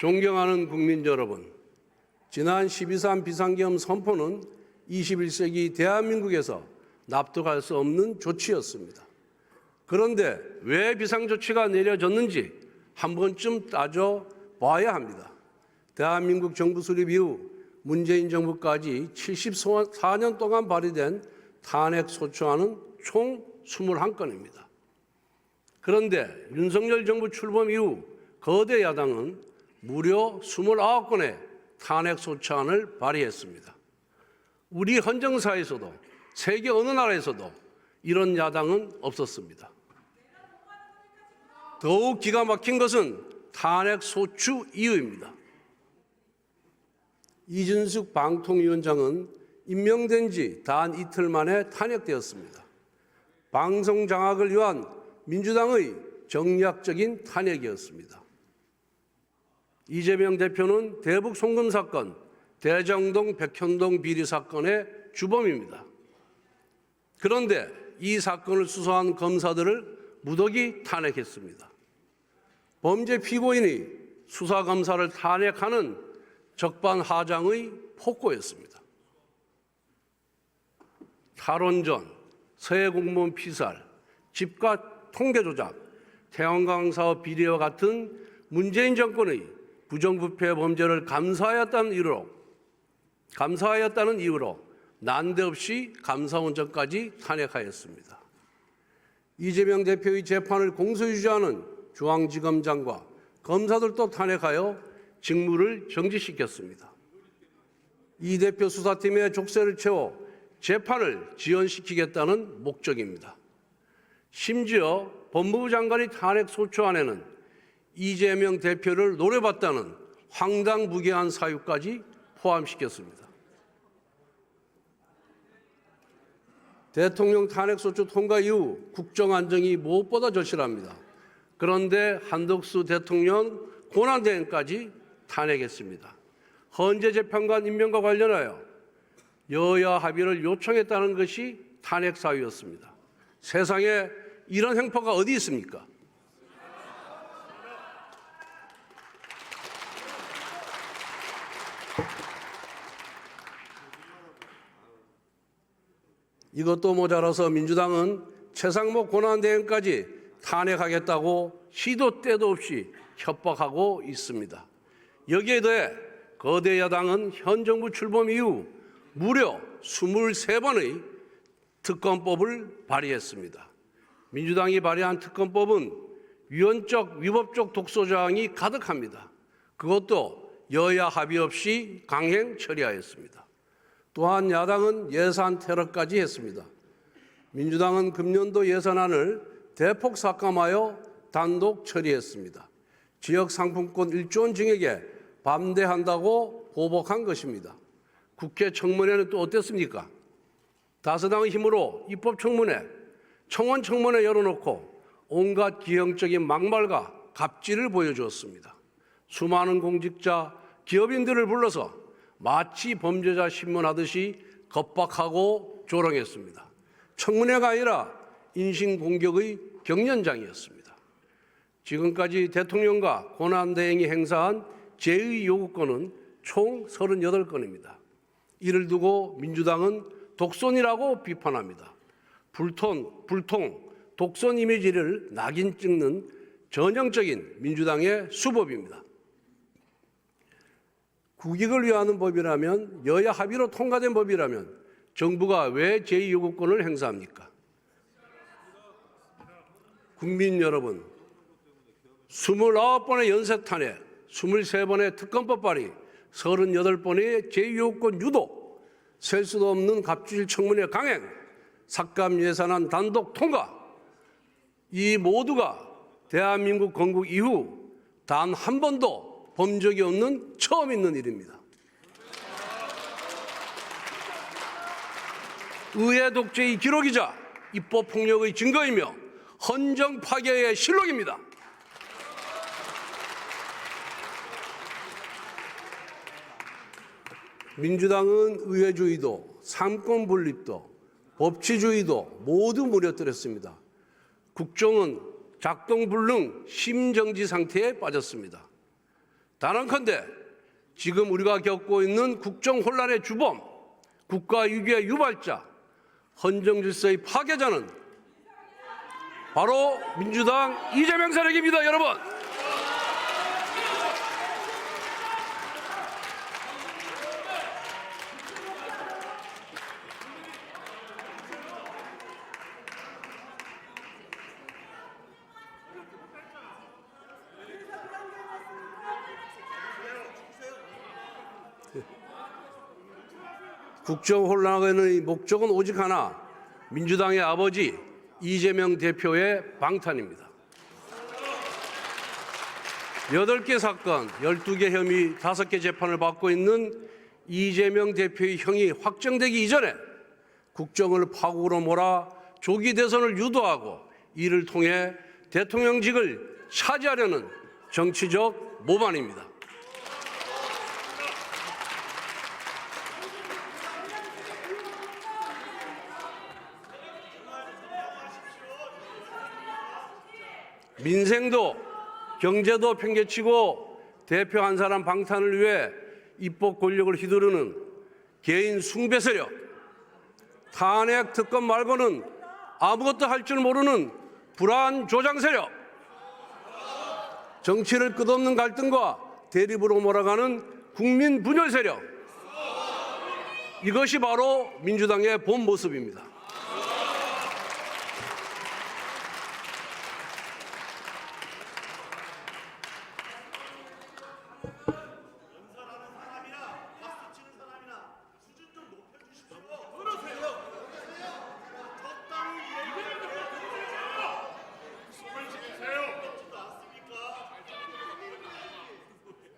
존경하는 국민 여러분, 지난 12.3 비상계엄 선포는 21세기 대한민국에서 납득할 수 없는 조치였습니다. 그런데 왜 비상조치가 내려졌는지 한 번쯤 따져봐야 합니다. 대한민국 정부 수립 이후 문재인 정부까지 74년 동안 발의된 탄핵소추안은 총 21건입니다. 그런데 윤석열 정부 출범 이후 거대 야당은 무려 29건의 탄핵소추안을 발의했습니다. 우리 헌정사에서도 세계 어느 나라에서도 이런 야당은 없었습니다. 더욱 기가 막힌 것은 탄핵소추 이유입니다. 이준석 방통위원장은 임명된 지 단 이틀 만에 탄핵되었습니다. 방송 장악을 위한 민주당의 정략적인 탄핵이었습니다. 이재명 대표는 대북 송금 사건, 대장동 백현동 비리 사건의 주범입니다. 그런데 이 사건을 수사한 검사들을 무더기 탄핵했습니다. 범죄 피고인이 수사검사를 탄핵하는 적반하장의 폭거였습니다. 탈원전, 서해 공무원 피살, 집값 통계 조작, 태양광 사업 비리와 같은 문재인 정권의 부정부패 범죄를 감사하였다는 이유로 난데없이 감사원장까지 탄핵하였습니다. 이재명 대표의 재판을 공소유지하는 중앙지검장과 검사들도 탄핵하여 직무를 정지시켰습니다. 이 대표 수사팀의 족쇄를 채워 재판을 지연시키겠다는 목적입니다. 심지어 법무부 장관의 탄핵소추안에는 이재명 대표를 노려봤다는 황당무계한 사유까지 포함시켰습니다. 대통령 탄핵소추 통과 이후 국정안정이 무엇보다 절실합니다. 그런데 한덕수 대통령 권한대행까지 탄핵했습니다. 헌재 재판관 임명과 관련하여 여야 합의를 요청했다는 것이 탄핵 사유였습니다. 세상에 이런 행포가 어디 있습니까? 이것도 모자라서 민주당은 최상목 권한대행까지 탄핵하겠다고 시도 때도 없이 협박하고 있습니다. 여기에 더해 거대 야당은 현 정부 출범 이후 무려 23번의 특검법을 발의했습니다. 민주당이 발의한 특검법은 위헌적, 위법적 독소조항이 가득합니다. 그것도 여야 합의 없이 강행 처리하였습니다. 또한 야당은 예산 테러까지 했습니다. 민주당은 금년도 예산안을 대폭 삭감하여 단독 처리했습니다. 지역 상품권 1조 원 증액에 반대한다고 보복한 것입니다. 국회 청문회는 또 어땠습니까? 다수당의 힘으로 입법청문회, 청원청문회 열어놓고 온갖 기형적인 막말과 갑질을 보여주었습니다. 수많은 공직자, 기업인들을 불러서 마치 범죄자 신문하듯이 겁박하고 조롱했습니다. 청문회가 아니라 인신공격의 경연장이었습니다. 지금까지 대통령과 권한대행이 행사한 제의 요구권은 총 38건입니다. 이를 두고 민주당은 독선이라고 비판합니다. 불통, 독선 이미지를 낙인 찍는 전형적인 민주당의 수법입니다. 국익을 위하는 법이라면, 여야 합의로 통과된 법이라면 정부가 왜 제2요구권을 행사합니까? 국민 여러분, 29번의 연쇄탄핵, 23번의 특검법 발의, 38번의 제2요구권 유도, 셀 수도 없는 갑질 청문회 강행, 삭감 예산안 단독 통과, 이 모두가 대한민국 건국 이후 단 한 번도 본 적이 없는 처음 있는 일입니다. 의회 독재의 기록이자 입법 폭력의 증거이며 헌정 파괴의 실록입니다. 민주당은 의회주의도, 삼권 분립도, 법치주의도 모두 무너뜨렸습니다. 국정은 작동불능 심정지 상태에 빠졌습니다. 단언컨대 지금 우리가 겪고 있는 국정 혼란의 주범, 국가 위기의 유발자, 헌정 질서의 파괴자는 바로 민주당 이재명 세력입니다, 여러분. 국정 혼란의 목적은 오직 하나, 민주당의 아버지 이재명 대표의 방탄입니다. 8개 사건, 12개 혐의, 5개 재판을 받고 있는 이재명 대표의 형이 확정되기 이전에 국정을 파국으로 몰아 조기 대선을 유도하고 이를 통해 대통령직을 차지하려는 정치적 모반입니다. 민생도 경제도 팽개치고 대표 한 사람 방탄을 위해 입법 권력을 휘두르는 개인 숭배 세력, 탄핵 특검 말고는 아무것도 할 줄 모르는 불안 조장 세력, 정치를 끝없는 갈등과 대립으로 몰아가는 국민 분열 세력, 이것이 바로 민주당의 본 모습입니다.